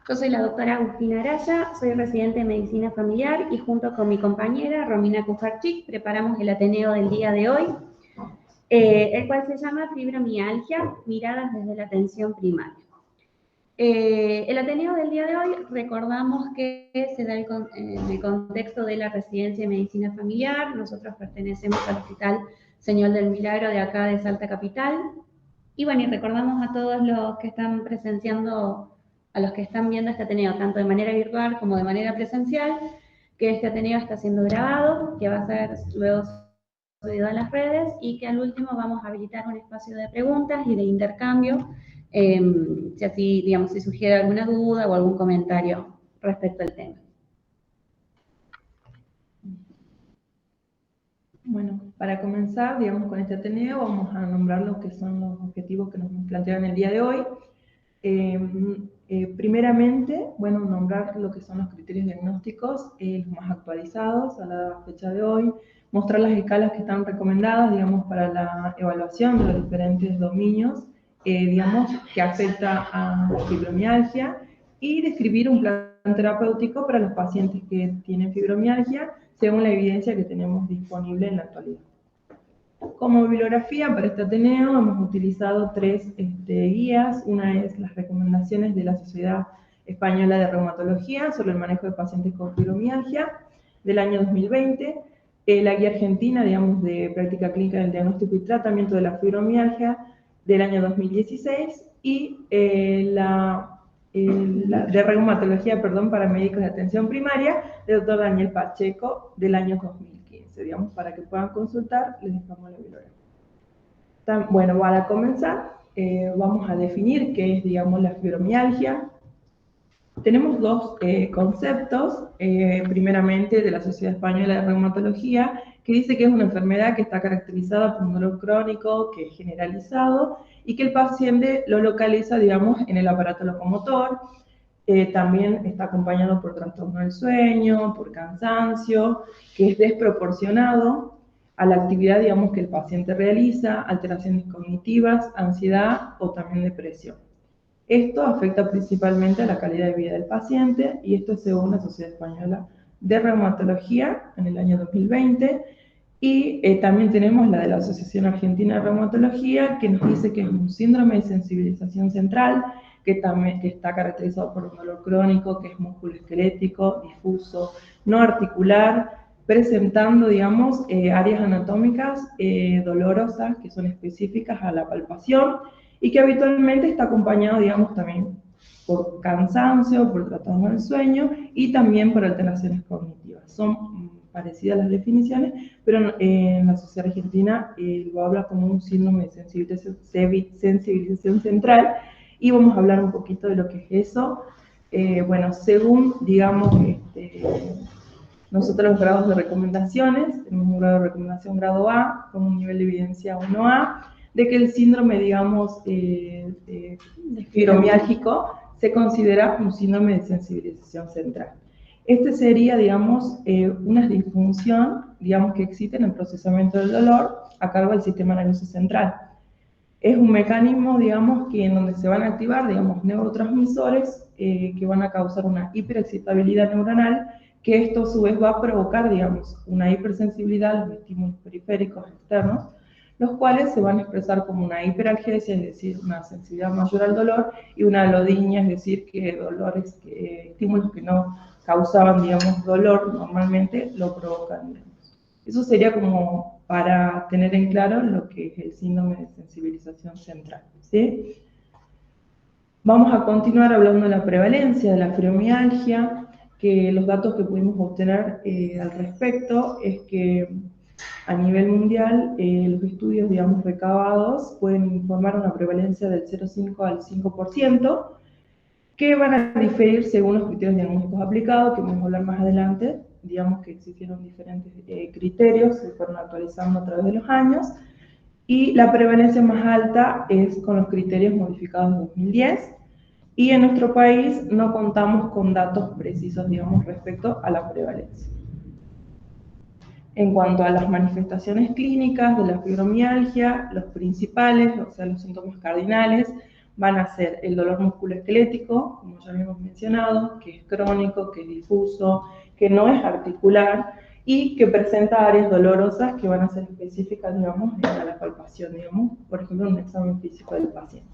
Yo soy la doctora Agustina Araya, soy residente de Medicina Familiar y junto con mi compañera Romina Kujarczyk preparamos el Ateneo del día de hoy, el cual se llama Fibromialgia, miradas desde la atención primaria. El Ateneo del día de hoy recordamos que se da en el contexto de la residencia de Medicina Familiar. Nosotros pertenecemos al Hospital Señor del Milagro de acá de Salta Capital. Y bueno, y recordamos a todos los que están presenciando, a los que están viendo este Ateneo, tanto de manera virtual como de manera presencial, que este Ateneo está siendo grabado, que va a ser luego subido a las redes y que al último vamos a habilitar un espacio de preguntas y de intercambio, si así, digamos, si surgiera alguna duda o algún comentario respecto al tema. Bueno, para comenzar, digamos, con este Ateneo, vamos a nombrar lo que son los objetivos que nos plantean el día de hoy. Primeramente, bueno, nombrar lo que son los criterios diagnósticos, los más actualizados a la fecha de hoy, mostrar las escalas que están recomendadas, digamos, para la evaluación de los diferentes dominios, digamos, que afecta a la fibromialgia, y describir un plan terapéutico para los pacientes que tienen fibromialgia, según la evidencia que tenemos disponible en la actualidad. Como bibliografía para este Ateneo hemos utilizado tres guías. Una es las recomendaciones de la Sociedad Española de Reumatología sobre el manejo de pacientes con fibromialgia del año 2020, la guía argentina, digamos, de práctica clínica del diagnóstico y tratamiento de la fibromialgia del año 2016 y la de reumatología, perdón, para médicos de atención primaria del doctor Daniel Pacheco del año 2015, digamos, para que puedan consultar, les dejamos la bibliografía. Bueno, para comenzar, vamos a definir qué es, digamos, la fibromialgia. Tenemos dos conceptos, primeramente de la Sociedad Española de Reumatología, que dice que es una enfermedad que está caracterizada por un dolor crónico, que es generalizado, y que el paciente lo localiza, digamos, en el aparato locomotor. También está acompañado por trastorno del sueño, por cansancio, que es desproporcionado a la actividad, digamos, que el paciente realiza, alteraciones cognitivas, ansiedad o también depresión. Esto afecta principalmente a la calidad de vida del paciente, y esto es según la Sociedad Española de Reumatología en el año 2020, y también tenemos la de la Asociación Argentina de Reumatología, que nos dice que es un síndrome de sensibilización central, que está caracterizado por un dolor crónico, que es musculoesquelético, difuso, no articular, presentando, digamos, áreas anatómicas dolorosas que son específicas a la palpación, y que habitualmente está acompañado, digamos, también por cansancio, por trastorno del sueño y también por alteraciones cognitivas. Son parecidas las definiciones, pero en la Sociedad Argentina lo habla como un síndrome de sensibilización central, y vamos a hablar un poquito de lo que es eso. Bueno, según, digamos, nosotros los grados de recomendaciones, tenemos un grado de recomendación grado A, con un nivel de evidencia 1A, de que el síndrome, digamos, fibromiálgico se considera un síndrome de sensibilización central. Este sería, digamos, una disfunción, digamos, que existe en el procesamiento del dolor a cargo del sistema nervioso central. Es un mecanismo, digamos, que en donde se van a activar, digamos, neurotransmisores que van a causar una hiperexcitabilidad neuronal, que esto a su vez va a provocar, digamos, una hipersensibilidad a los estímulos periféricos externos, los cuales se van a expresar como una hiperalgesia, es decir, una sensibilidad mayor al dolor, y una alodinia, es decir, que estímulos que no causaban, digamos, dolor normalmente, lo provocan, digamos. Eso sería como para tener en claro lo que es el síndrome de sensibilización central, ¿sí? Vamos a continuar hablando de la prevalencia de la fibromialgia, que los datos que pudimos obtener al respecto es que a nivel mundial los estudios, digamos, recabados pueden informar una prevalencia del 0,5 al 5%, que van a diferir según los criterios diagnósticos aplicados, que vamos a hablar más adelante. Digamos que existieron diferentes criterios que se fueron actualizando a través de los años, y la prevalencia más alta es con los criterios modificados en 2010, y en nuestro país no contamos con datos precisos, digamos, respecto a la prevalencia. En cuanto a las manifestaciones clínicas de la fibromialgia, los principales, o sea, los síntomas cardinales, van a ser el dolor musculoesquelético, como ya habíamos mencionado, que es crónico, que es difuso, que no es articular y que presenta áreas dolorosas que van a ser específicas, digamos, a la palpación, digamos, por ejemplo, en un examen físico del paciente.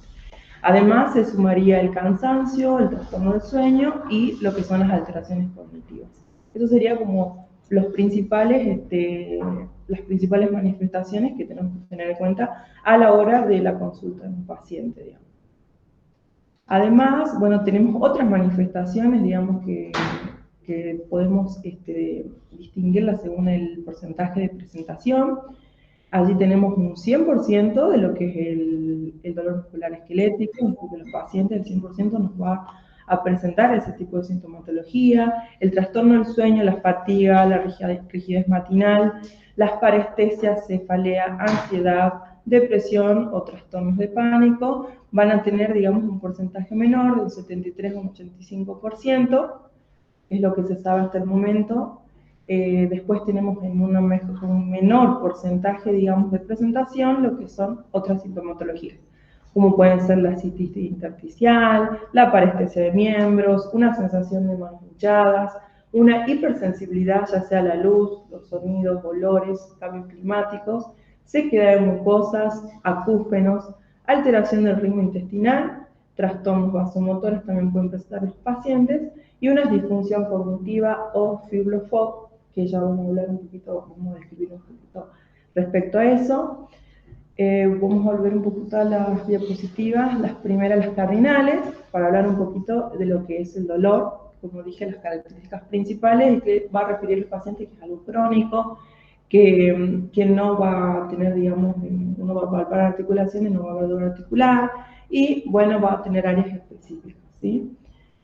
Además, se sumaría el cansancio, el trastorno del sueño y lo que son las alteraciones cognitivas. Eso sería como las principales manifestaciones que tenemos que tener en cuenta a la hora de la consulta de un paciente, digamos. Además, bueno, tenemos otras manifestaciones, digamos, que podemos distinguirlas según el porcentaje de presentación. Allí tenemos un 100% de lo que es el dolor muscular esquelético, porque los pacientes, el 100% nos va a presentar ese tipo de sintomatología, el trastorno del sueño, la fatiga, la rigidez matinal, las parestesias, cefalea, ansiedad, depresión o trastornos de pánico, van a tener, digamos, un porcentaje menor, de un 73 a un 85%, es lo que se sabe hasta el momento. Después tenemos en un menor porcentaje, digamos, de presentación, lo que son otras sintomatologías, como pueden ser la cistitis intersticial, la parestesia de miembros, una sensación de manos hinchadas, una hipersensibilidad ya sea a la luz, los sonidos, olores, cambios climáticos, sequedad de mucosas, acúfenos, alteración del ritmo intestinal, trastornos vasomotores también pueden presentar los pacientes, y una disfunción cognitiva o fibrofog, que ya vamos a hablar un poquito, vamos a describir un poquito respecto a eso. Vamos a volver un poquito a las diapositivas, las primeras, las cardinales, para hablar un poquito de lo que es el dolor. Como dije, las características principales es que va a referir el paciente que es algo crónico, que no va a tener, digamos, uno va a palpar articulaciones, no va a haber dolor articular, y bueno, va a tener áreas específicas, ¿sí?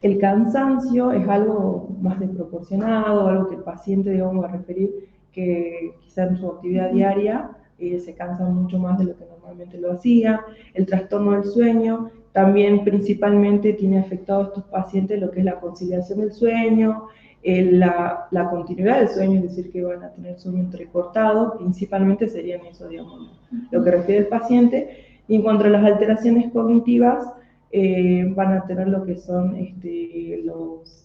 El cansancio es algo más desproporcionado, algo que el paciente, digamos, va a referir que quizá en su actividad diaria se cansa mucho más de lo que normalmente lo hacía. El trastorno del sueño también principalmente tiene afectado a estos pacientes lo que es la conciliación del sueño, la continuidad del sueño, es decir, que van a tener sueño entrecortado, principalmente serían eso, digamos, lo que refiere el paciente. Y en cuanto a las alteraciones cognitivas, van a tener lo que son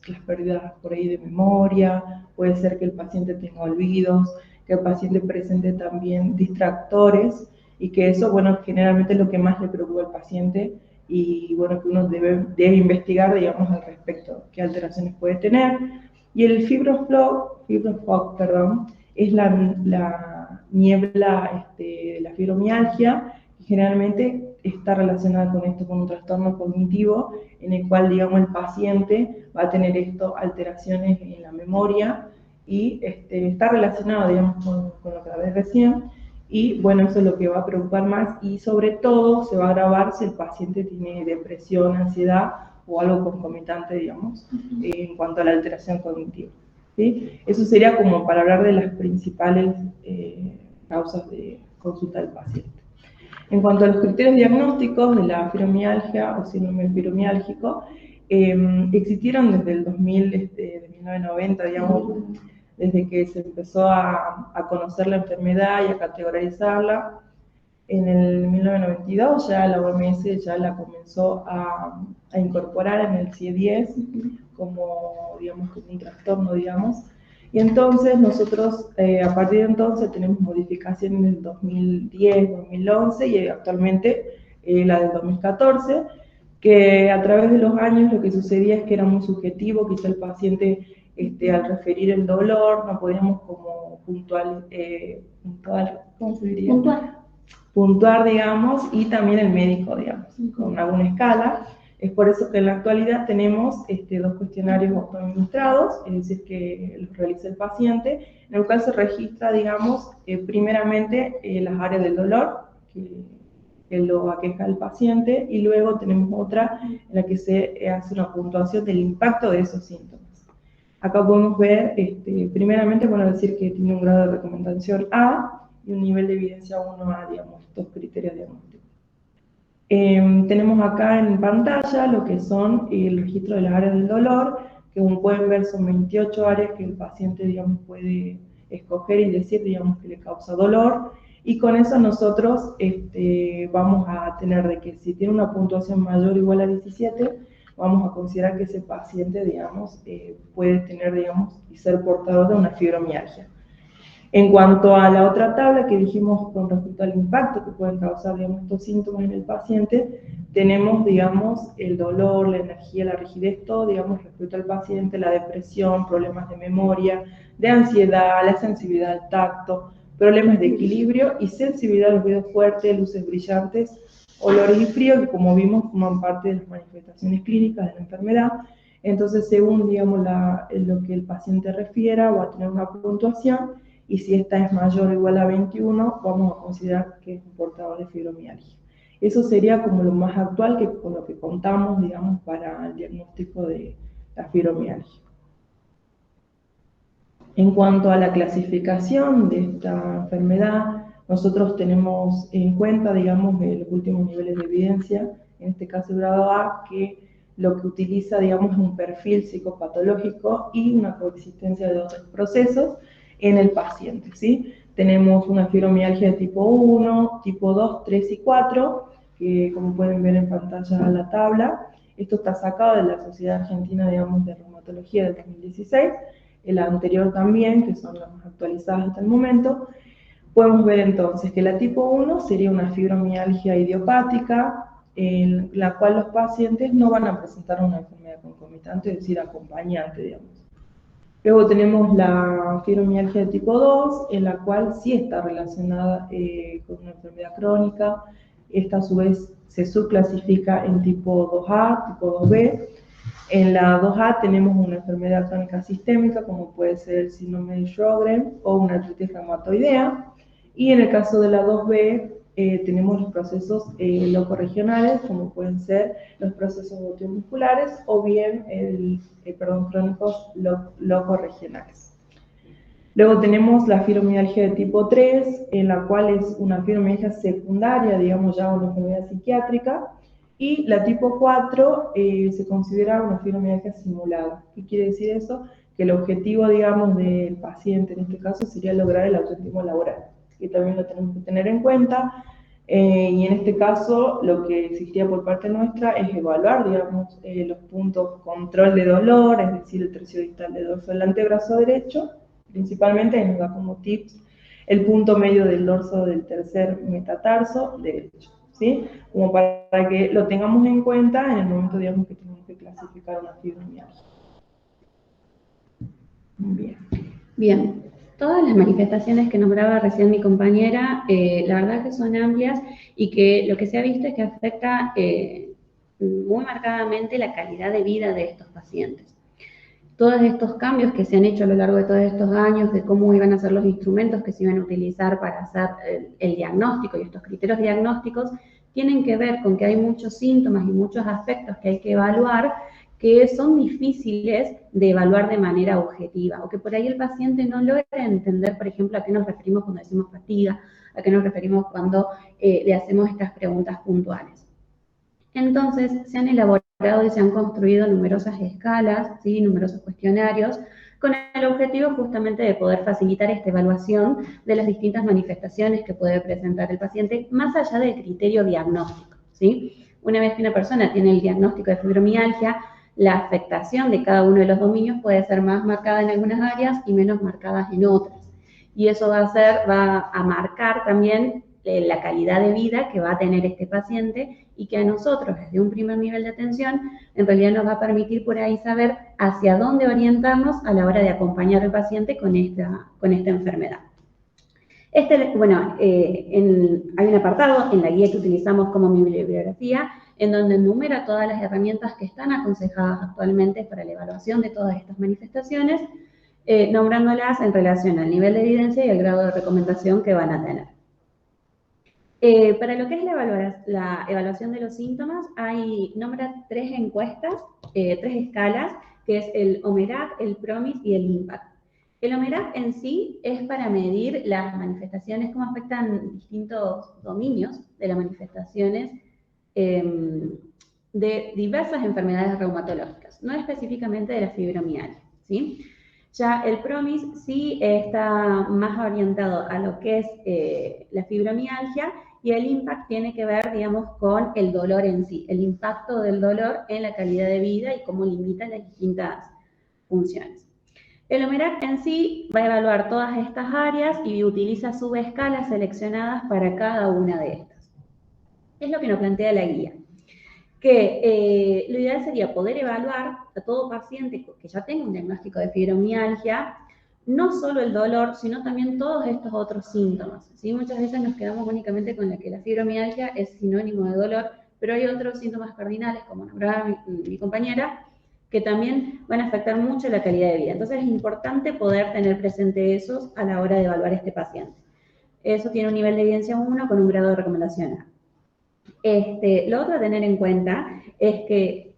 las pérdidas por ahí de memoria, puede ser que el paciente tenga olvidos, que el paciente presente también distractores, y que eso, bueno, generalmente es lo que más le preocupa al paciente, y bueno, que uno debe investigar, digamos, al respecto, qué alteraciones puede tener. Y el fibrofog, es la niebla de la fibromialgia, que generalmente está relacionada con esto, con un trastorno cognitivo, en el cual, digamos, el paciente va a tener alteraciones en la memoria, y está relacionado, digamos, con lo que hablé recién, y bueno, eso es lo que va a preocupar más, y sobre todo se va a agravar si el paciente tiene depresión, ansiedad o algo concomitante, digamos, en cuanto a la alteración cognitiva, ¿sí? Eso sería como para hablar de las principales causas de consulta del paciente. En cuanto a los criterios diagnósticos de la fibromialgia o síndrome fibromiálgico, existieron desde el 2000, de 1990, digamos, desde que se empezó a conocer la enfermedad y a categorizarla. En el 1992 ya la OMS ya la comenzó a incorporar en el CIE-10 como, digamos, como un trastorno, digamos. Y entonces nosotros, a partir de entonces, tenemos modificaciones del 2010, 2011 y actualmente la del 2014, que a través de los años lo que sucedía es que era muy subjetivo, quizá el paciente al referir el dolor no podíamos como ¿cómo se diría? Puntuar, digamos, y también el médico, digamos, con alguna escala. Es por eso que en la actualidad tenemos dos cuestionarios autoadministrados, es decir, que los realiza el paciente, en el cual se registra, digamos, primeramente las áreas del dolor, que lo aqueja al paciente, y luego tenemos otra en la que se hace una puntuación del impacto de esos síntomas. Acá podemos ver, primeramente, bueno, decir que tiene un grado de recomendación A y un nivel de evidencia 1A, digamos, estos criterios diagnósticos. Tenemos acá en pantalla lo que son el registro de las áreas del dolor, que como pueden ver son 28 áreas que el paciente, digamos, puede escoger y decir, digamos, que le causa dolor, Y con eso nosotros vamos a tener de que si tiene una puntuación mayor o igual a 17, vamos a considerar que ese paciente, digamos, puede tener, digamos, y ser portador de una fibromialgia. En cuanto a la otra tabla que dijimos con respecto al impacto que pueden causar, digamos, estos síntomas en el paciente, tenemos, digamos, el dolor, la energía, la rigidez, todo, digamos, respecto al paciente, la depresión, problemas de memoria, de ansiedad, la sensibilidad al tacto, problemas de equilibrio y sensibilidad a los ruidos fuertes, luces brillantes, olores y frío, que como vimos forman parte de las manifestaciones clínicas de la enfermedad. Entonces, según, digamos, lo que el paciente refiera, va a tener una puntuación, y si esta es mayor o igual a 21, vamos a considerar que es un portador de fibromialgia. Eso sería como lo más actual que con lo que contamos, digamos, para el diagnóstico de la fibromialgia. En cuanto a la clasificación de esta enfermedad, nosotros tenemos en cuenta, digamos, los últimos niveles de evidencia, en este caso el grado A, que lo que utiliza, digamos, es un perfil psicopatológico y una coexistencia de otros procesos en el paciente, ¿sí? Tenemos una fibromialgia de tipo 1, tipo 2, 3 y 4, que como pueden ver en pantalla la tabla. Esto está sacado de la Sociedad Argentina, digamos, de Reumatología del 2016, el anterior también, que son las más actualizadas hasta el momento. Podemos ver entonces que la tipo 1 sería una fibromialgia idiopática, en la cual los pacientes no van a presentar una enfermedad concomitante, es decir, acompañante, digamos. Luego tenemos la fibromialgia de tipo 2, en la cual sí está relacionada con una enfermedad crónica. Esta a su vez se subclasifica en tipo 2A, tipo 2B. En la 2A tenemos una enfermedad crónica sistémica, como puede ser el síndrome de Sjögren o una artritis reumatoidea. Y en el caso de la 2B, tenemos los procesos locorregionales, como pueden ser los procesos osteomusculares o bien crónicos locorregionales. Luego tenemos la fibromialgia de tipo 3, en la cual es una fibromialgia secundaria, digamos ya una enfermedad psiquiátrica, y la tipo 4 se considera una fibromialgia simulada. ¿Qué quiere decir eso? Que el objetivo, digamos, del paciente en este caso sería lograr el ausentismo laboral, que también lo tenemos que tener en cuenta. Y en este caso, lo que exigiría por parte nuestra es evaluar, digamos, los puntos control de dolor, es decir, el tercio distal del dorso del antebrazo derecho, principalmente nos da como tips el punto medio del dorso del tercer metatarso derecho, ¿sí? Como para que lo tengamos en cuenta en el momento, digamos, que tenemos que clasificar una fibromialgia. Bien. Bien, todas las manifestaciones que nombraba recién mi compañera, la verdad que son amplias y que lo que se ha visto es que afecta muy marcadamente la calidad de vida de estos pacientes. Todos estos cambios que se han hecho a lo largo de todos estos años, de cómo iban a ser los instrumentos que se iban a utilizar para hacer el diagnóstico y estos criterios diagnósticos, tienen que ver con que hay muchos síntomas y muchos aspectos que hay que evaluar que son difíciles de evaluar de manera objetiva, o que por ahí el paciente no logra entender, por ejemplo, a qué nos referimos cuando decimos fatiga, a qué nos referimos cuando le hacemos estas preguntas puntuales. Entonces, se han elaborado y se han construido numerosas escalas, ¿sí? Numerosos cuestionarios, con el objetivo justamente de poder facilitar esta evaluación de las distintas manifestaciones que puede presentar el paciente, más allá del criterio diagnóstico, ¿sí? Una vez que una persona tiene el diagnóstico de fibromialgia, la afectación de cada uno de los dominios puede ser más marcada en algunas áreas y menos marcadas en otras. Y eso va a marcar también la calidad de vida que va a tener este paciente y que a nosotros, desde un primer nivel de atención, en realidad nos va a permitir por ahí saber hacia dónde orientarnos a la hora de acompañar al paciente con esta enfermedad. Hay un apartado en la guía que utilizamos como bibliografía en donde enumera todas las herramientas que están aconsejadas actualmente para la evaluación de todas estas manifestaciones, nombrándolas en relación al nivel de evidencia y el grado de recomendación que van a tener. Para lo que es la evaluación de los síntomas, nombra 3 encuestas, 3 escalas, que es el OMERAC, el PROMIS y el IMPACT. El OMERAC en sí es para medir las manifestaciones, cómo afectan distintos dominios de las manifestaciones de diversas enfermedades reumatológicas, no específicamente de la fibromialgia, ¿sí? Ya el PROMIS sí está más orientado a lo que es la fibromialgia, y el IMPACT tiene que ver, digamos, con el dolor en sí, el impacto del dolor en la calidad de vida y cómo limita las distintas funciones. El OMERACT en sí va a evaluar todas estas áreas y utiliza subescalas seleccionadas para cada una de estas. Es lo que nos plantea la guía, que lo ideal sería poder evaluar a todo paciente que ya tenga un diagnóstico de fibromialgia, no solo el dolor, sino también todos estos otros síntomas, ¿sí? Muchas veces nos quedamos únicamente con la que la fibromialgia es sinónimo de dolor, pero hay otros síntomas cardinales, como nombraba mi compañera, que también van a afectar mucho la calidad de vida. Entonces es importante poder tener presente esos a la hora de evaluar a este paciente. Eso tiene un nivel de evidencia 1 con un grado de recomendación A. Lo otro a tener en cuenta es que,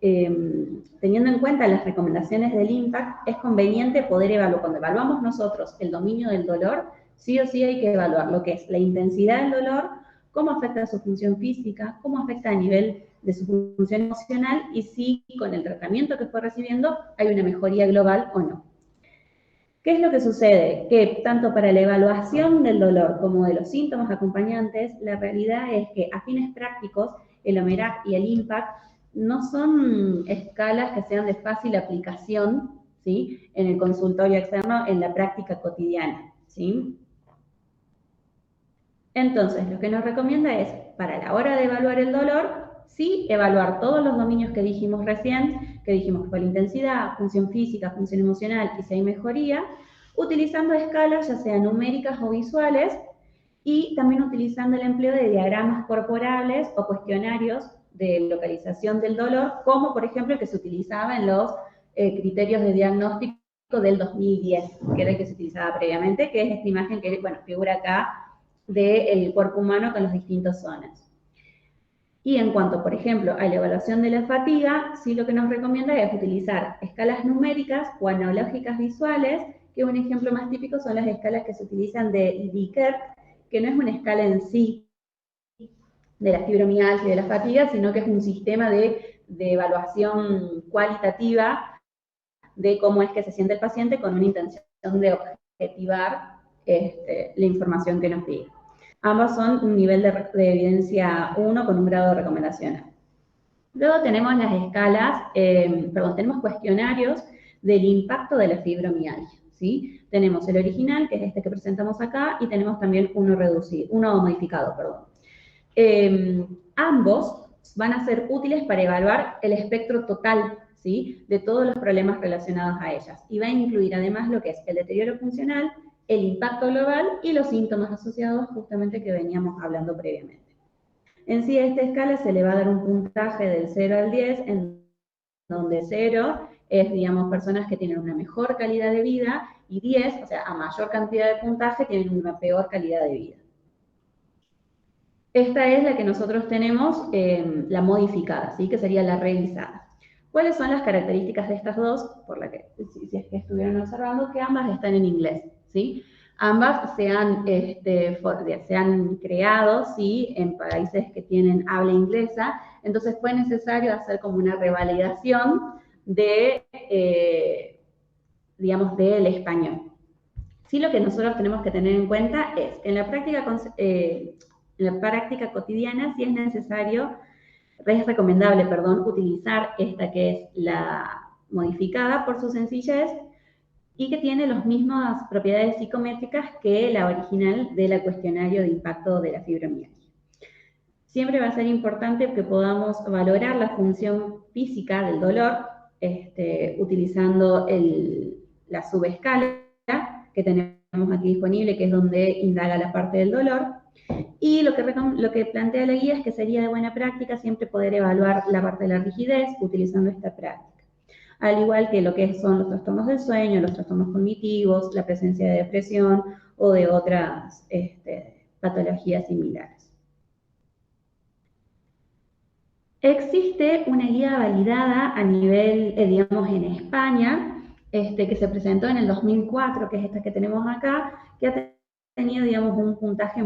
teniendo en cuenta las recomendaciones del IMPACT, es conveniente poder evaluar, cuando evaluamos nosotros el dominio del dolor, sí o sí hay que evaluar lo que es la intensidad del dolor, cómo afecta a su función física, cómo afecta a nivel de su función emocional y si con el tratamiento que fue recibiendo hay una mejoría global o no. ¿Qué es lo que sucede? Que tanto para la evaluación del dolor como de los síntomas acompañantes, la realidad es que a fines prácticos, el OMERACT y el IMPACT no son escalas que sean de fácil aplicación, ¿sí?, en el consultorio externo, en la práctica cotidiana, ¿sí? Entonces, lo que nos recomienda es, para la hora de evaluar el dolor, sí evaluar todos los dominios que dijimos recién, que dijimos que fue la intensidad, función física, función emocional y si hay mejoría, utilizando escalas ya sean numéricas o visuales, y también utilizando el empleo de diagramas corporales o cuestionarios de localización del dolor, como por ejemplo el que se utilizaba en los criterios de diagnóstico del 2010, que era el que se utilizaba previamente, que es esta imagen que, bueno, figura acá del cuerpo humano con las distintas zonas. Y en cuanto, por ejemplo, a la evaluación de la fatiga, sí lo que nos recomienda es utilizar escalas numéricas o analógicas visuales, que un ejemplo más típico son las escalas que se utilizan de Likert, que no es una escala en sí de la fibromialgia y de la fatiga, sino que es un sistema de evaluación cualitativa de cómo es que se siente el paciente con una intención de objetivar la información que nos pide. Ambas son un nivel de evidencia 1 con un grado de recomendación. Luego tenemos las escalas, tenemos cuestionarios del impacto de la fibromialgia, ¿sí? Tenemos el original, que es este que presentamos acá, y tenemos también uno modificado, perdón. Ambos van a ser útiles para evaluar el espectro total, ¿sí?, de todos los problemas relacionados a ellas, y va a incluir además lo que es el deterioro funcional, el impacto global y los síntomas asociados justamente que veníamos hablando previamente. En sí, a esta escala se le va a dar un puntaje del 0 al 10, en donde 0 es, digamos, personas que tienen una mejor calidad de vida, y 10, o sea, a mayor cantidad de puntaje, tienen una peor calidad de vida. Esta es la que nosotros tenemos, la modificada, ¿sí?, que sería la revisada. ¿Cuáles son las características de estas dos? Por la que, si es que estuvieron observando, que ambas están en inglés, ¿sí? Ambas se han creado, ¿sí?, en países que tienen habla inglesa, entonces fue necesario hacer como una revalidación de, digamos, del español. Sí, lo que nosotros tenemos que tener en cuenta es que en la práctica cotidiana sí es necesario, es recomendable, utilizar esta que es la modificada por su sencillez y que tiene las mismas propiedades psicométricas que la original del cuestionario de impacto de la fibromialgia. Siempre va a ser importante que podamos valorar la función física del dolor, utilizando la subescala que tenemos aquí disponible, que es donde indaga la parte del dolor. Y lo que plantea la guía es que sería de buena práctica siempre poder evaluar la parte de la rigidez utilizando esta práctica. Al igual que lo que son los trastornos del sueño, los trastornos cognitivos, la presencia de depresión o de otras patologías similares. Existe una guía validada a nivel, digamos, en España, que se presentó en el 2004, que es esta que tenemos acá, que ha tenido, digamos, un puntaje,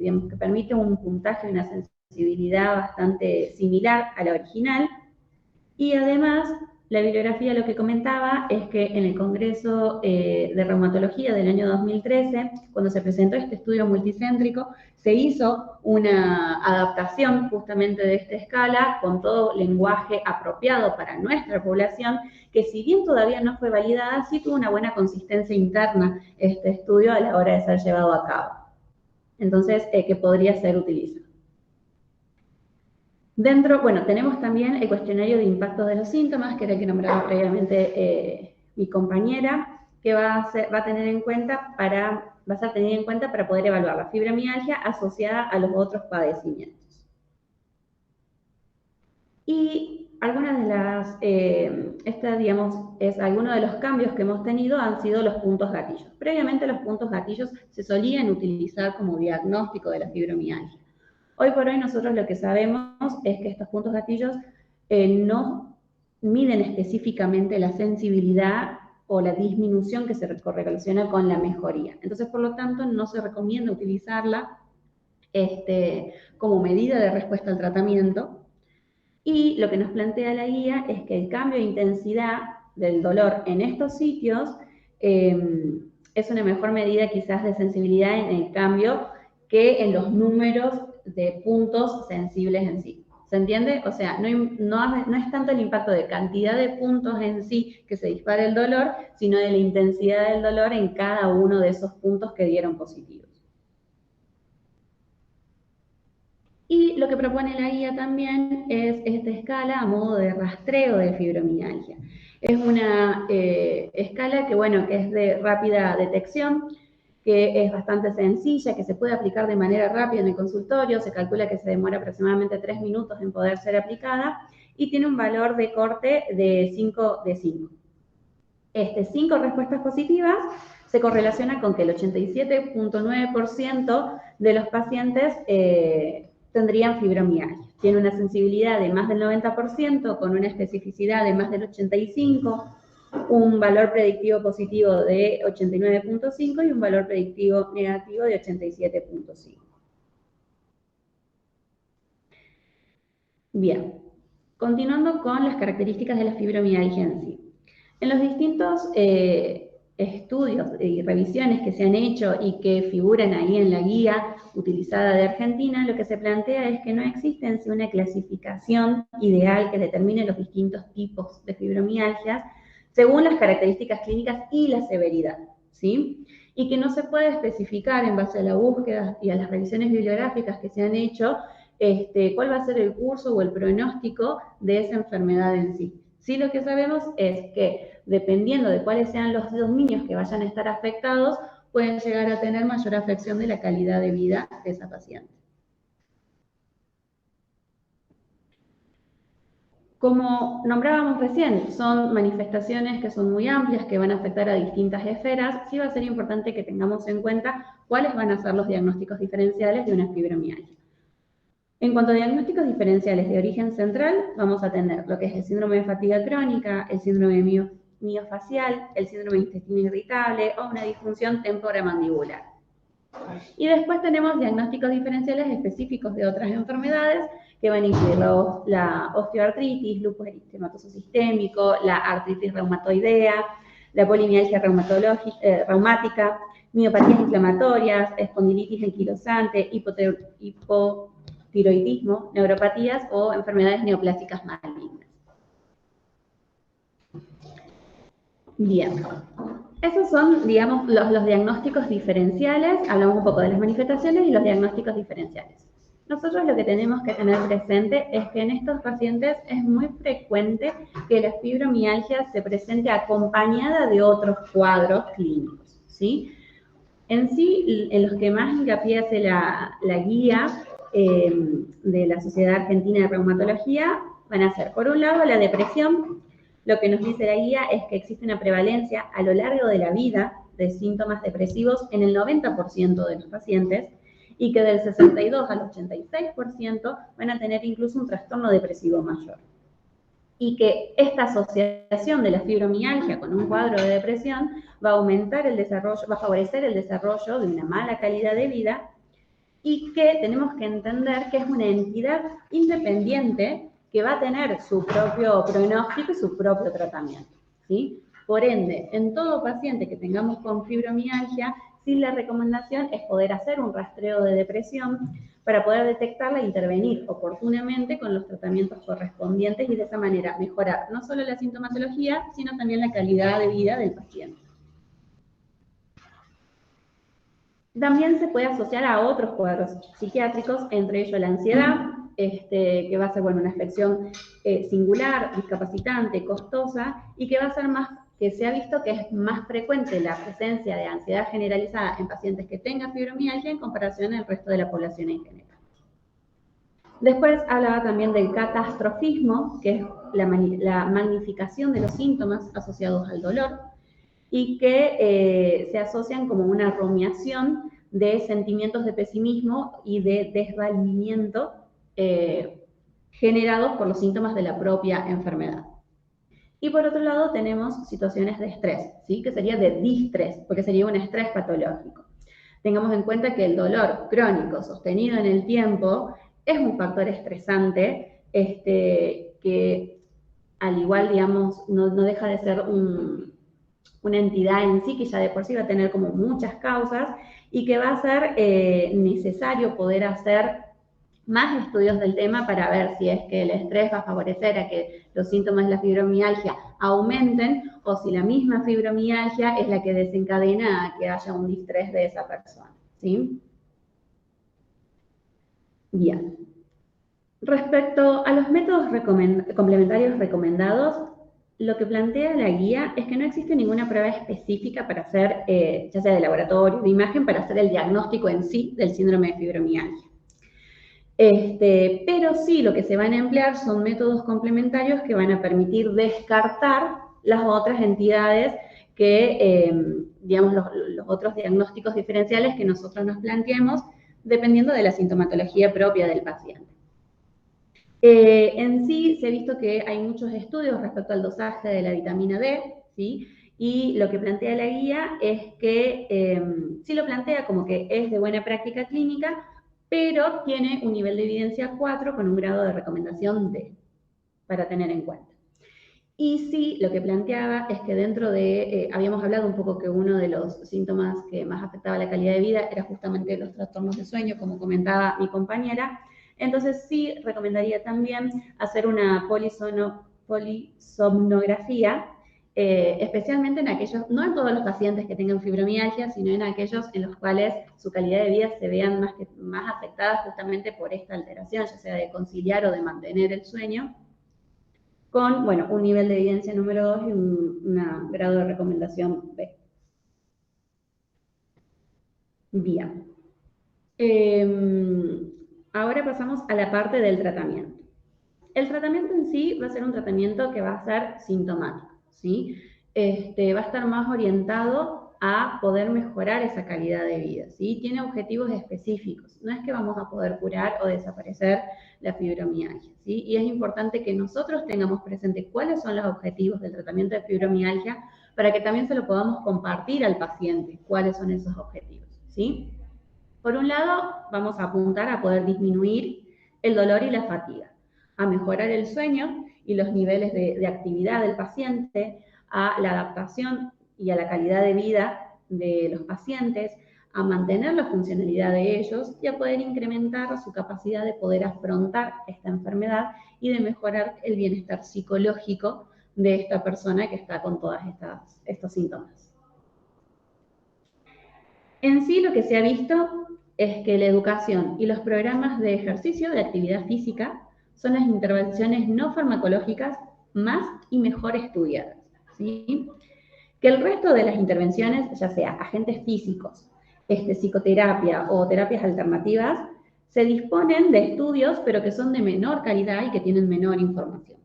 digamos, que permite un puntaje y una sensibilidad bastante similar a la original, y además La bibliografía lo que comentaba es que en el Congreso de Reumatología del año 2013, cuando se presentó este estudio multicéntrico, se hizo una adaptación justamente de esta escala con todo lenguaje apropiado para nuestra población, que si bien todavía no fue validada, sí tuvo una buena consistencia interna este estudio a la hora de ser llevado a cabo. Entonces, que podría ser utilizado. Dentro, bueno, tenemos también el cuestionario de impactos de los síntomas, que era el que nombraba previamente mi compañera, que va a ser tenido en cuenta para poder evaluar la fibromialgia asociada a los otros padecimientos. Y algunas de las, algunos de los cambios que hemos tenido han sido los puntos gatillos. Previamente los puntos gatillos se solían utilizar como diagnóstico de la fibromialgia. Hoy por hoy nosotros lo que sabemos es que estos puntos gatillos no miden específicamente la sensibilidad o la disminución que se correlaciona con la mejoría. Entonces, por lo tanto, no se recomienda utilizarla como medida de respuesta al tratamiento. Y lo que nos plantea la guía es que el cambio de intensidad del dolor en estos sitios es una mejor medida quizás de sensibilidad en el cambio que en los números de puntos sensibles en sí. ¿Se entiende? O sea, no es tanto el impacto de cantidad de puntos en sí que se dispara el dolor, sino de la intensidad del dolor en cada uno de esos puntos que dieron positivos. Y lo que propone la guía también es esta escala a modo de rastreo de fibromialgia. Es una escala que es de rápida detección, que es bastante sencilla, que se puede aplicar de manera rápida en el consultorio, se calcula que se demora aproximadamente 3 minutos en poder ser aplicada, y tiene un valor de corte de 5 de 5. 5 respuestas positivas se correlaciona con que el 87.9% de los pacientes tendrían fibromialgia. Tiene una sensibilidad de más del 90%, con una especificidad de más del 85%, un valor predictivo positivo de 89.5 y un valor predictivo negativo de 87.5. Bien, continuando con las características de la fibromialgia en sí. En los distintos estudios y revisiones que se han hecho y que figuran ahí en la guía utilizada de Argentina, lo que se plantea es que no existe en sí una clasificación ideal que determine los distintos tipos de fibromialgias según las características clínicas y la severidad, ¿sí? Y que no se puede especificar en base a la búsqueda y a las revisiones bibliográficas que se han hecho cuál va a ser el curso o el pronóstico de esa enfermedad en sí. Sí, lo que sabemos es que dependiendo de cuáles sean los dominios que vayan a estar afectados, pueden llegar a tener mayor afección de la calidad de vida de esa paciente. Como nombrábamos recién, son manifestaciones que son muy amplias, que van a afectar a distintas esferas. Sí va a ser importante que tengamos en cuenta cuáles van a ser los diagnósticos diferenciales de una fibromialgia. En cuanto a diagnósticos diferenciales de origen central, vamos a tener lo que es el síndrome de fatiga crónica, el síndrome miofacial, el síndrome de intestino irritable o una disfunción temporomandibular. Y después tenemos diagnósticos diferenciales específicos de otras enfermedades que van a incluir la osteoartritis, lupus eritematoso sistémico, la artritis reumatoidea, la polimialgia reumática, miopatías inflamatorias, espondilitis anquilosante, hipotiroidismo, neuropatías o enfermedades neoplásicas malignas. Bien. Esos son, digamos, los diagnósticos diferenciales. Hablamos un poco de las manifestaciones y los diagnósticos diferenciales. Nosotros lo que tenemos que tener presente es que en estos pacientes es muy frecuente que la fibromialgia se presente acompañada de otros cuadros clínicos, ¿sí? En sí, en los que más hincapié hace la guía de la Sociedad Argentina de Reumatología van a ser, por un lado, la depresión. Lo que nos dice la guía es que existe una prevalencia a lo largo de la vida de síntomas depresivos en el 90% de los pacientes y que del 62 al 86% van a tener incluso un trastorno depresivo mayor. Y que esta asociación de la fibromialgia con un cuadro de depresión va a aumentar el desarrollo, va a favorecer el desarrollo de una mala calidad de vida y que tenemos que entender que es una entidad independiente que va a tener su propio pronóstico y su propio tratamiento, ¿sí? Por ende, en todo paciente que tengamos con fibromialgia, sí la recomendación es poder hacer un rastreo de depresión para poder detectarla e intervenir oportunamente con los tratamientos correspondientes y de esa manera mejorar no solo la sintomatología, sino también la calidad de vida del paciente. También se puede asociar a otros cuadros psiquiátricos, entre ellos la ansiedad, que va a ser una afección singular, discapacitante, costosa, y que va a ser más, que se ha visto que es más frecuente la presencia de ansiedad generalizada en pacientes que tengan fibromialgia en comparación al resto de la población en general. Después hablaba también del catastrofismo, que es la magnificación de los síntomas asociados al dolor, y que se asocian como una rumiación de sentimientos de pesimismo y de desvalimiento generados por los síntomas de la propia enfermedad. Y por otro lado tenemos situaciones de estrés, ¿sí? Que sería de distrés, porque sería un estrés patológico. Tengamos en cuenta que el dolor crónico sostenido en el tiempo es un factor estresante que al igual, digamos, no deja de ser una entidad en sí que ya de por sí va a tener como muchas causas y que va a ser necesario poder hacer más estudios del tema para ver si es que el estrés va a favorecer a que los síntomas de la fibromialgia aumenten o si la misma fibromialgia es la que desencadena a que haya un distrés de esa persona, ¿sí? Bien. Respecto a los métodos complementarios recomendados, lo que plantea la guía es que no existe ninguna prueba específica para hacer, ya sea de laboratorio, de imagen, para hacer el diagnóstico en sí del síndrome de fibromialgia. Pero sí lo que se van a emplear son métodos complementarios que van a permitir descartar las otras entidades que, digamos, los otros diagnósticos diferenciales que nosotros nos planteemos dependiendo de la sintomatología propia del paciente. En sí se ha visto que hay muchos estudios respecto al dosaje de la vitamina D, ¿sí? Y lo que plantea la guía es que sí lo plantea como que es de buena práctica clínica, pero tiene un nivel de evidencia 4 con un grado de recomendación D, para tener en cuenta. Y sí, lo que planteaba es que dentro de, habíamos hablado un poco que uno de los síntomas que más afectaba la calidad de vida era justamente los trastornos de sueño, como comentaba mi compañera. Entonces sí recomendaría también hacer una polisomnografía, especialmente en aquellos, no en todos los pacientes que tengan fibromialgia, sino en aquellos en los cuales su calidad de vida se vean más afectada justamente por esta alteración, ya sea de conciliar o de mantener el sueño, con, un nivel de evidencia número 2 y un grado de recomendación B. Bien. Ahora pasamos a la parte del tratamiento. El tratamiento en sí va a ser un tratamiento que va a ser sintomático, ¿sí? Va a estar más orientado a poder mejorar esa calidad de vida, ¿sí? Tiene objetivos específicos. No es que vamos a poder curar o desaparecer la fibromialgia, ¿sí? Y es importante que nosotros tengamos presente cuáles son los objetivos del tratamiento de fibromialgia para que también se lo podamos compartir al paciente, cuáles son esos objetivos, ¿sí? Por un lado, vamos a apuntar a poder disminuir el dolor y la fatiga, a mejorar el sueño y los niveles de actividad del paciente, a la adaptación y a la calidad de vida de los pacientes, a mantener la funcionalidad de ellos y a poder incrementar su capacidad de poder afrontar esta enfermedad y de mejorar el bienestar psicológico de esta persona que está con todos estos síntomas. En sí, lo que se ha visto es que la educación y los programas de ejercicio, de actividad física, son las intervenciones no farmacológicas más y mejor estudiadas, ¿sí? Que el resto de las intervenciones, ya sea agentes físicos, psicoterapia o terapias alternativas, se disponen de estudios, pero que son de menor calidad y que tienen menor información.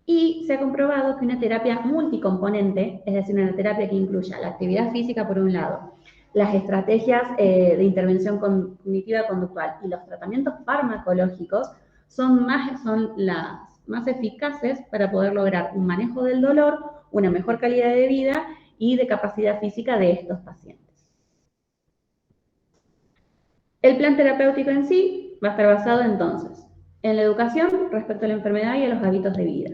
Y se ha comprobado que una terapia multicomponente, es decir, una terapia que incluya la actividad física por un lado, las estrategias de intervención cognitiva conductual y los tratamientos farmacológicos son las más eficaces para poder lograr un manejo del dolor, una mejor calidad de vida y de capacidad física de estos pacientes. El plan terapéutico en sí va a estar basado entonces En la educación respecto a la enfermedad y a los hábitos de vida.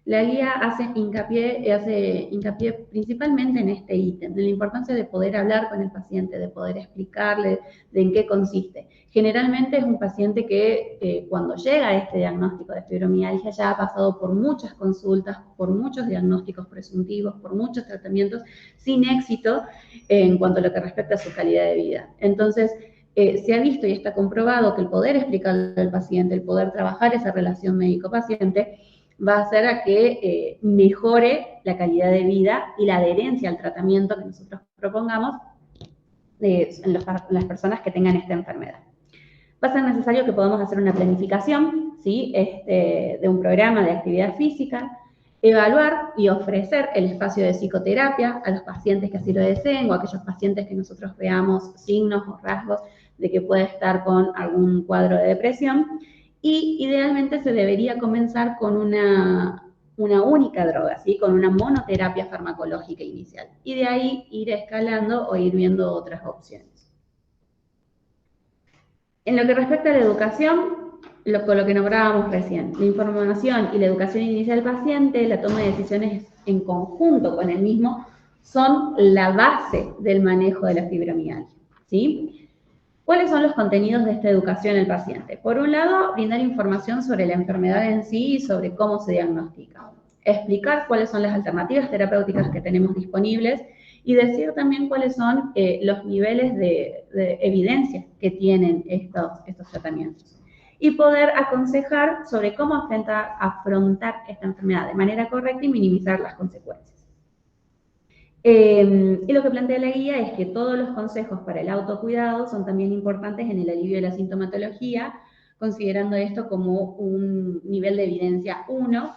La guía hace hincapié principalmente en este ítem, de la importancia de poder hablar con el paciente, de poder explicarle de en qué consiste. Generalmente es un paciente que cuando llega a este diagnóstico de fibromialgia ya ha pasado por muchas consultas, por muchos diagnósticos presuntivos, por muchos tratamientos sin éxito en cuanto a lo que respecta a su calidad de vida. Entonces, se ha visto y está comprobado que el poder explicarle al paciente, el poder trabajar esa relación médico-paciente, va a hacer a que mejore la calidad de vida y la adherencia al tratamiento que nosotros propongamos en las personas que tengan esta enfermedad. Va a ser necesario que podamos hacer una planificación, ¿sí? De un programa de actividad física, evaluar y ofrecer el espacio de psicoterapia a los pacientes que así lo deseen o a aquellos pacientes que nosotros veamos signos o rasgos de que puede estar con algún cuadro de depresión. Y idealmente se debería comenzar con una única droga, ¿sí? Con una monoterapia farmacológica inicial. Y de ahí ir escalando o ir viendo otras opciones. En lo que respecta a la educación, con lo que nombrábamos recién, la información y la educación inicial del paciente, la toma de decisiones en conjunto con el mismo, son la base del manejo de la fibromialgia, ¿sí? ¿Cuáles son los contenidos de esta educación al paciente? Por un lado, brindar información sobre la enfermedad en sí y sobre cómo se diagnostica. Explicar cuáles son las alternativas terapéuticas que tenemos disponibles y decir también cuáles son los niveles de evidencia que tienen estos tratamientos. Y poder aconsejar sobre cómo afrontar esta enfermedad de manera correcta y minimizar las consecuencias. Y lo que plantea la guía es que todos los consejos para el autocuidado son también importantes en el alivio de la sintomatología, considerando esto como un nivel de evidencia 1,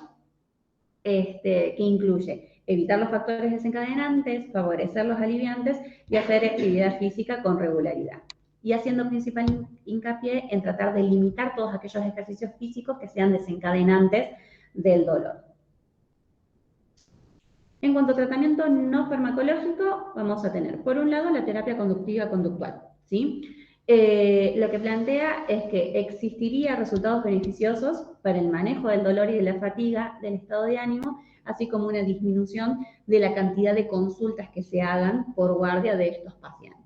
que incluye evitar los factores desencadenantes, favorecer los aliviantes y hacer actividad física con regularidad. Y haciendo principal hincapié en tratar de limitar todos aquellos ejercicios físicos que sean desencadenantes del dolor. En cuanto a tratamiento no farmacológico, vamos a tener, por un lado, la terapia conductiva conductual, ¿sí? Lo que plantea es que existiría resultados beneficiosos para el manejo del dolor y de la fatiga, del estado de ánimo, así como una disminución de la cantidad de consultas que se hagan por guardia de estos pacientes,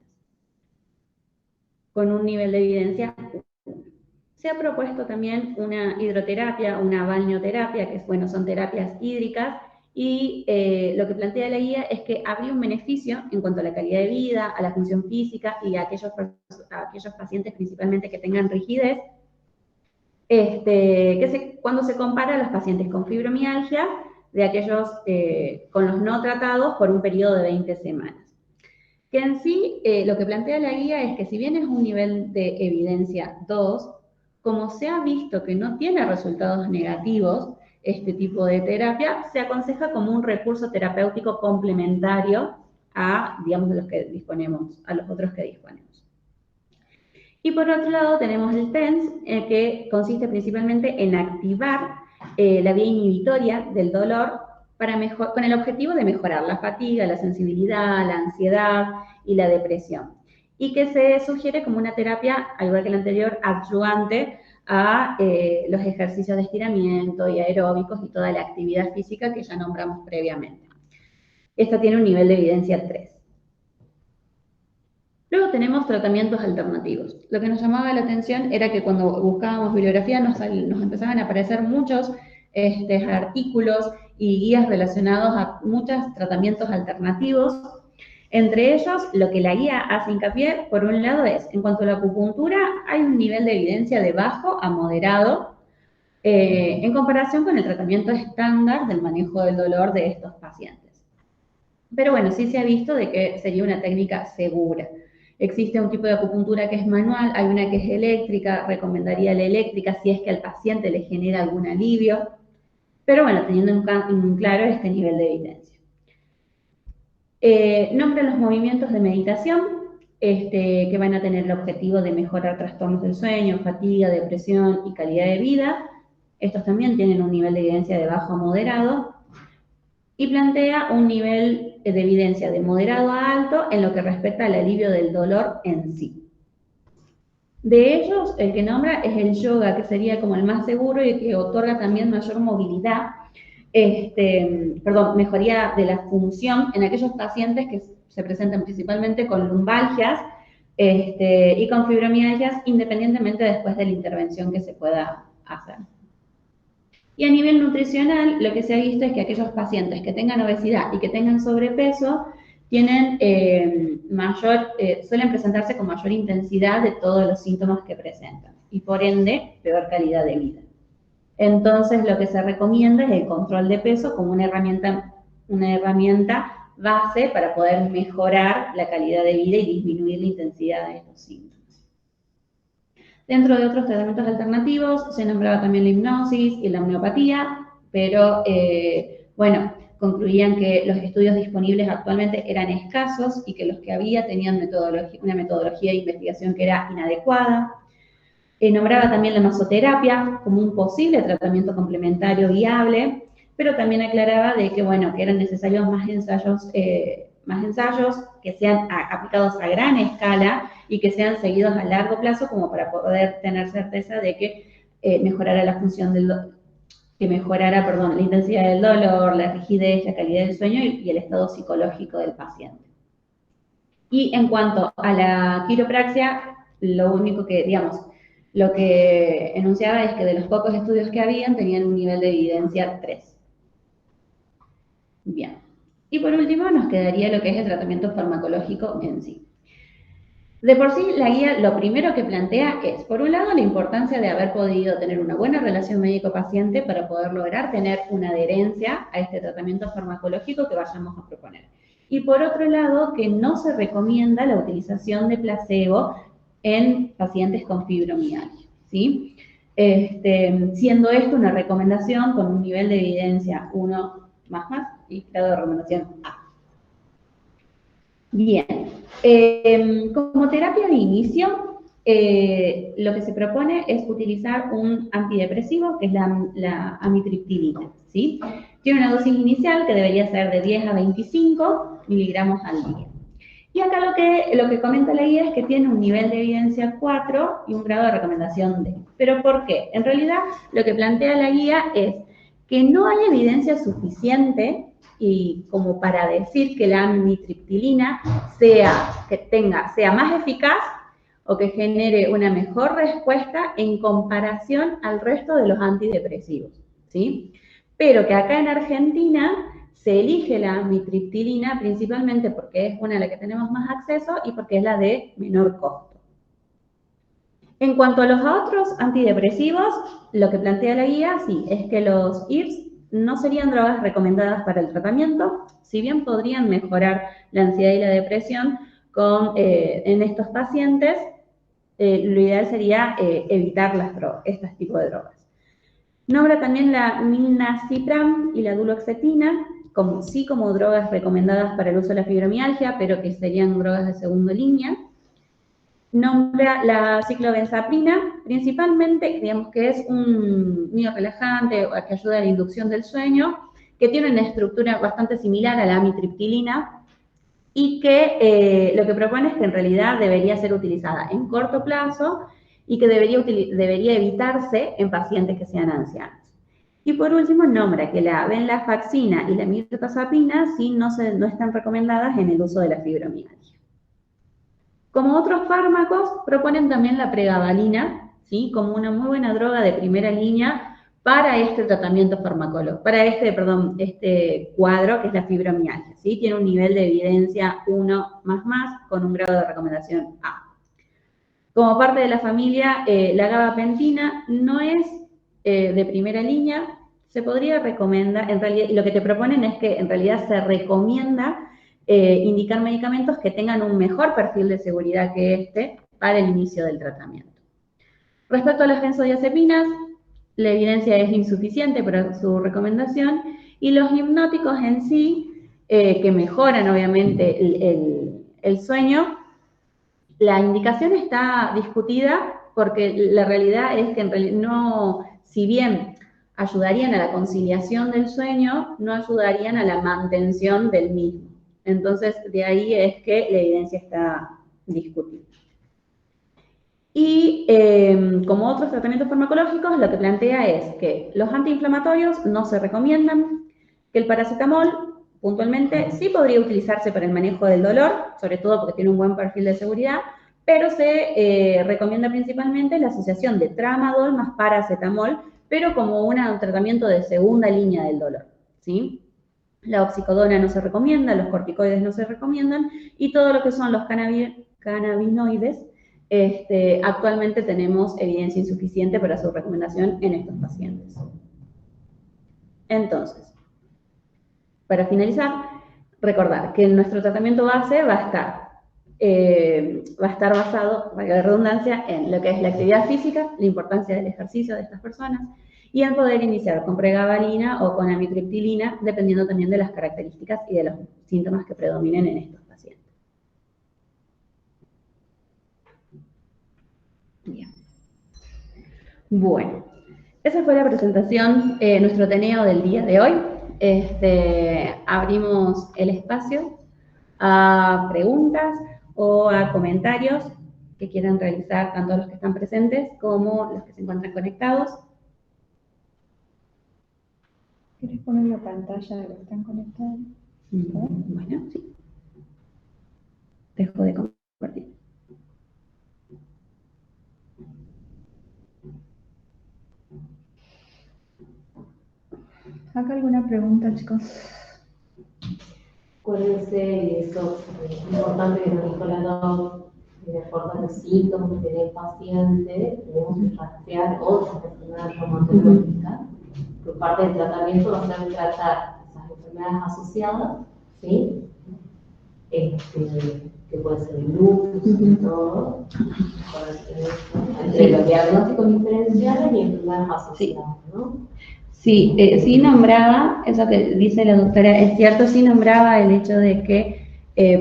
con un nivel de evidencia 1. Se ha propuesto también una hidroterapia, una balneoterapia, que son terapias hídricas, y lo que plantea la guía es que habría un beneficio en cuanto a la calidad de vida, a la función física y a aquellos pacientes principalmente que tengan rigidez, cuando se compara a los pacientes con fibromialgia de aquellos con los no tratados por un periodo de 20 semanas. Que en sí, lo que plantea la guía es que si bien es un nivel de evidencia 2, como se ha visto que no tiene resultados negativos, este tipo de terapia se aconseja como un recurso terapéutico complementario a, digamos, los que disponemos, a los otros que disponemos. Y por otro lado tenemos el TENS, que consiste principalmente en activar la vía inhibitoria del dolor con el objetivo de mejorar la fatiga, la sensibilidad, la ansiedad y la depresión. Y que se sugiere como una terapia, al igual que la anterior, adyuvante a los ejercicios de estiramiento y aeróbicos y toda la actividad física que ya nombramos previamente. Esta tiene un nivel de evidencia 3. Luego tenemos tratamientos alternativos. Lo que nos llamaba la atención era que cuando buscábamos bibliografía nos empezaban a aparecer muchos artículos y guías relacionados a muchos tratamientos alternativos. Entre ellos, lo que la guía hace hincapié, por un lado, es, en cuanto a la acupuntura, hay un nivel de evidencia de bajo a moderado en comparación con el tratamiento estándar del manejo del dolor de estos pacientes. Pero bueno, sí se ha visto de que sería una técnica segura. Existe un tipo de acupuntura que es manual, hay una que es eléctrica, recomendaría la eléctrica si es que al paciente le genera algún alivio, pero bueno, teniendo en claro este nivel de evidencia. Nombra los movimientos de meditación, que van a tener el objetivo de mejorar trastornos del sueño, fatiga, depresión y calidad de vida. Estos también tienen un nivel de evidencia de bajo a moderado. Y plantea un nivel de evidencia de moderado a alto en lo que respecta al alivio del dolor en sí. De ellos, el que nombra es el yoga, que sería como el más seguro y que otorga también mayor movilidad, mejoría de la función en aquellos pacientes que se presentan principalmente con lumbalgias y con fibromialgias, independientemente después de la intervención que se pueda hacer. Y a nivel nutricional, lo que se ha visto es que aquellos pacientes que tengan obesidad y que tengan sobrepeso tienen suelen presentarse con mayor intensidad de todos los síntomas que presentan y por ende peor calidad de vida. Entonces lo que se recomienda es el control de peso como una herramienta base para poder mejorar la calidad de vida y disminuir la intensidad de estos síntomas. Dentro de otros tratamientos alternativos se nombraba también la hipnosis y la homeopatía, pero bueno, concluían que los estudios disponibles actualmente eran escasos y que los que había tenían una metodología de investigación que era inadecuada. Nombraba también la masoterapia como un posible tratamiento complementario viable, pero también aclaraba de que, bueno, que eran necesarios más ensayos que sean aplicados a gran escala y que sean seguidos a largo plazo como para poder tener certeza de que mejorara la función la intensidad del dolor, la rigidez, la calidad del sueño y el estado psicológico del paciente. Y en cuanto a la quiropraxia, lo único que, lo que enunciaba es que de los pocos estudios que habían tenían un nivel de evidencia 3. Bien. Y por último nos quedaría lo que es el tratamiento farmacológico en sí. De por sí, la guía lo primero que plantea es, por un lado, la importancia de haber podido tener una buena relación médico-paciente para poder lograr tener una adherencia a este tratamiento farmacológico que vayamos a proponer. Y por otro lado, que no se recomienda la utilización de placebo en pacientes con fibromialgia, ¿sí? Siendo esto una recomendación con un nivel de evidencia 1++ y grado de recomendación A. Bien, como terapia de inicio, lo que se propone es utilizar un antidepresivo, que es la amitriptilina, ¿sí? Tiene una dosis inicial que debería ser de 10 a 25 miligramos al día. Y acá lo que comenta la guía es que tiene un nivel de evidencia 4 y un grado de recomendación D. ¿Pero por qué? En realidad, lo que plantea la guía es que no hay evidencia suficiente y como para decir que la amitriptilina sea más eficaz o que genere una mejor respuesta en comparación al resto de los antidepresivos, ¿sí? Pero que acá en Argentina se elige la amitriptilina principalmente porque es una de las que tenemos más acceso y porque es la de menor costo. En cuanto a los otros antidepresivos, lo que plantea la guía, sí, es que los IRS no serían drogas recomendadas para el tratamiento, si bien podrían mejorar la ansiedad y la depresión en estos pacientes, lo ideal sería evitar este tipo de drogas. Nombra también la milnacipran y la duloxetina, como drogas recomendadas para el uso de la fibromialgia, pero que serían drogas de segunda línea. Nombra la ciclobenzaprina, principalmente, digamos que es un neorelajante que ayuda a la inducción del sueño, que tiene una estructura bastante similar a la amitriptilina y que lo que propone es que en realidad debería ser utilizada en corto plazo y que debería evitarse en pacientes que sean ancianos. Y por último, nombra que la venlafaxina y la mirtazapina sí no están recomendadas en el uso de la fibromialgia. Como otros fármacos, proponen también la pregabalina, ¿sí? Como una muy buena droga de primera línea para este tratamiento farmacológico, para este cuadro que es la fibromialgia, ¿sí? Tiene un nivel de evidencia 1++ con un grado de recomendación A. Como parte de la familia, la gabapentina no es de primera línea, se podría recomendar, en realidad, y lo que te proponen es que en realidad se recomienda indicar medicamentos que tengan un mejor perfil de seguridad que este para el inicio del tratamiento. Respecto a las benzodiazepinas, la evidencia es insuficiente para su recomendación y los hipnóticos en sí, que mejoran obviamente el sueño, la indicación está discutida porque la realidad es que si bien ayudarían a la conciliación del sueño, no ayudarían a la mantención del mismo. Entonces, de ahí es que la evidencia está discutida. Y como otros tratamientos farmacológicos, lo que plantea es que los antiinflamatorios no se recomiendan, que el paracetamol puntualmente sí podría utilizarse para el manejo del dolor, sobre todo porque tiene un buen perfil de seguridad, pero se recomienda principalmente la asociación de tramadol más paracetamol, pero como un tratamiento de segunda línea del dolor, ¿sí? La oxicodona no se recomienda, los corticoides no se recomiendan, y todo lo que son los cannabinoides, actualmente tenemos evidencia insuficiente para su recomendación en estos pacientes. Entonces, para finalizar, recordar que nuestro tratamiento base va a estar basado, valga la redundancia, en lo que es la actividad física, la importancia del ejercicio de estas personas, y en poder iniciar con pregabalina o con amitriptilina, dependiendo también de las características y de los síntomas que predominen en estos pacientes. Bien. Bueno, esa fue la presentación, nuestro Ateneo del día de hoy. Abrimos el espacio a preguntas o a comentarios que quieran realizar tanto los que están presentes como los que se encuentran conectados. ¿Quieres poner la pantalla de los que están conectados? Bueno, sí. Dejo de compartir. ¿Acá alguna pregunta, chicos? Acuérdense, y eso es importante que nos dijo la doctora, de acuerdo a los síntomas que tiene el paciente, tenemos que rastrear otras enfermedades reumatológicas, que parte del tratamiento va a ser tratar esas enfermedades asociadas, ¿sí? Que puede ser el lupus y todo, entre los diagnósticos diferenciales y enfermedades asociadas, ¿no? Sí, sí nombraba, eso que dice la doctora, es cierto, sí nombraba el hecho de que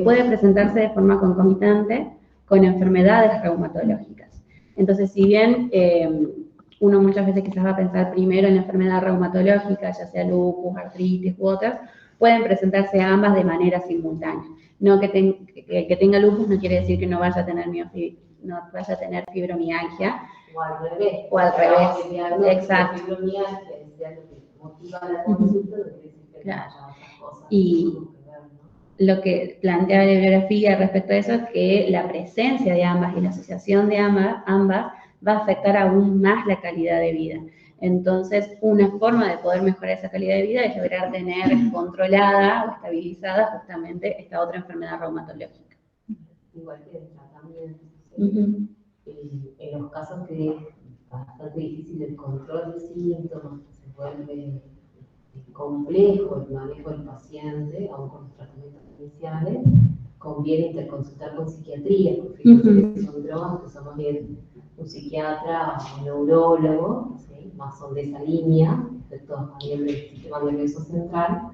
puede presentarse de forma concomitante con enfermedades reumatológicas. Entonces, si bien uno muchas veces quizás va a pensar primero en la enfermedad reumatológica, ya sea lupus, artritis u otras, pueden presentarse ambas de manera simultánea. No que tenga lupus no quiere decir que no vaya a tener fibromialgia. O al revés. O al revés. Exacto. Fibromialgia sea lo que motiva la consulta, no quiere decir que no haya otras cosas. Y lo que plantea la bibliografía respecto a eso es que la presencia de ambas y la asociación de ambas va a afectar aún más la calidad de vida. Entonces, una forma de poder mejorar esa calidad de vida es lograr tener controlada o estabilizada justamente esta otra enfermedad reumatológica. Igual que el tratamiento, ¿sí? En los casos que es bastante difícil el control de síntomas, que se vuelve complejo el manejo del paciente, aún con los tratamientos iniciales, conviene interconsultar con psiquiatría, porque fíjense que son drogas que son más bien un psiquiatra o un neurólogo, ¿sí? Más son de esa línea, efectos a nivel del sistema nervioso central,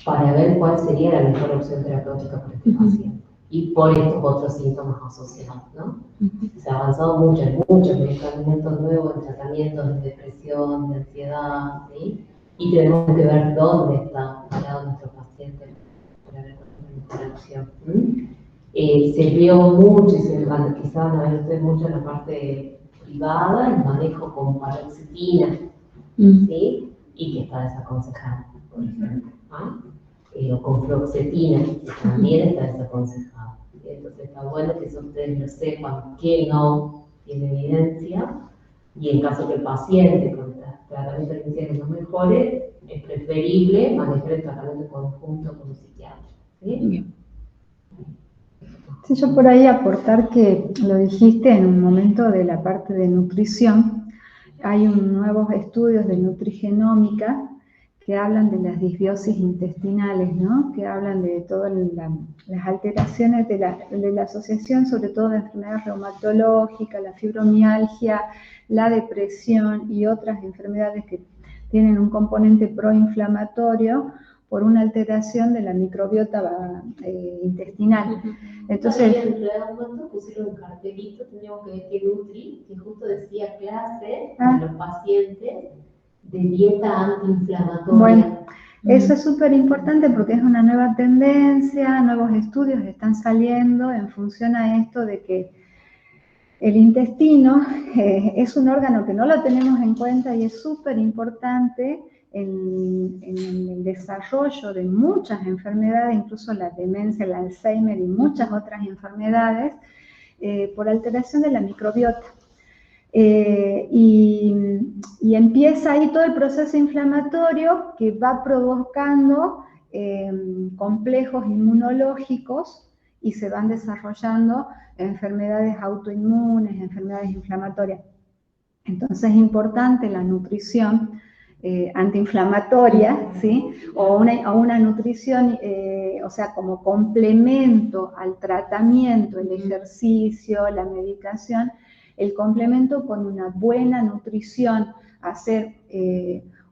para ver cuál sería la mejor opción terapéutica para este paciente. Y por estos otros síntomas asociados, ¿no? Se ha avanzado mucho, hay muchos medicamentos nuevos en tratamientos de depresión, de ansiedad, ¿sí? Y tenemos que ver dónde está parado nuestro paciente para ver cuál es la mejor opción. Se vio mucho y se quizás van a ver mucho en la parte privada, el manejo con paroxetina, ¿sí? Y que está desaconsejado, por ejemplo. O con fluoxetina, que también está desaconsejado. Entonces está bueno que eso ustedes lo sepan, que no tiene evidencia, y en caso que el paciente con el tratamiento inicial no mejore, es preferible manejar el tratamiento conjunto con un psiquiatra. ¿Sí? Sí, yo por ahí aportar que lo dijiste en un momento de la parte de nutrición, hay nuevos estudios de nutrigenómica que hablan de las disbiosis intestinales, ¿no? Que hablan de todas las alteraciones de la asociación, sobre todo de enfermedades reumatológicas, la fibromialgia, la depresión y otras enfermedades que tienen un componente proinflamatorio por una alteración de la microbiota intestinal. Entonces, en el pusieron un cartelito, teníamos que ver que Nutri, que justo decía clase a los pacientes de dieta antiinflamatoria. Bueno, eso es súper importante porque es una nueva tendencia, nuevos estudios están saliendo en función a esto de que El intestino es un órgano que no lo tenemos en cuenta y es súper importante en el desarrollo de muchas enfermedades, incluso la demencia, el Alzheimer y muchas otras enfermedades, por alteración de la microbiota. Y empieza ahí todo el proceso inflamatorio que va provocando complejos inmunológicos y se van desarrollando enfermedades autoinmunes, enfermedades inflamatorias. Entonces es importante la nutrición antiinflamatoria, ¿sí? o una nutrición, o sea, como complemento al tratamiento, el ejercicio, la medicación, el complemento con una buena nutrición, hacer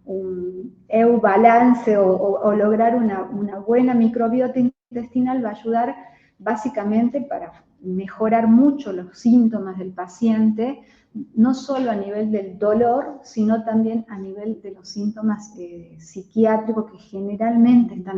un eubalance o lograr una buena microbiota intestinal va a ayudar básicamente para mejorar mucho los síntomas del paciente, no solo a nivel del dolor, sino también a nivel de los síntomas psiquiátricos que generalmente están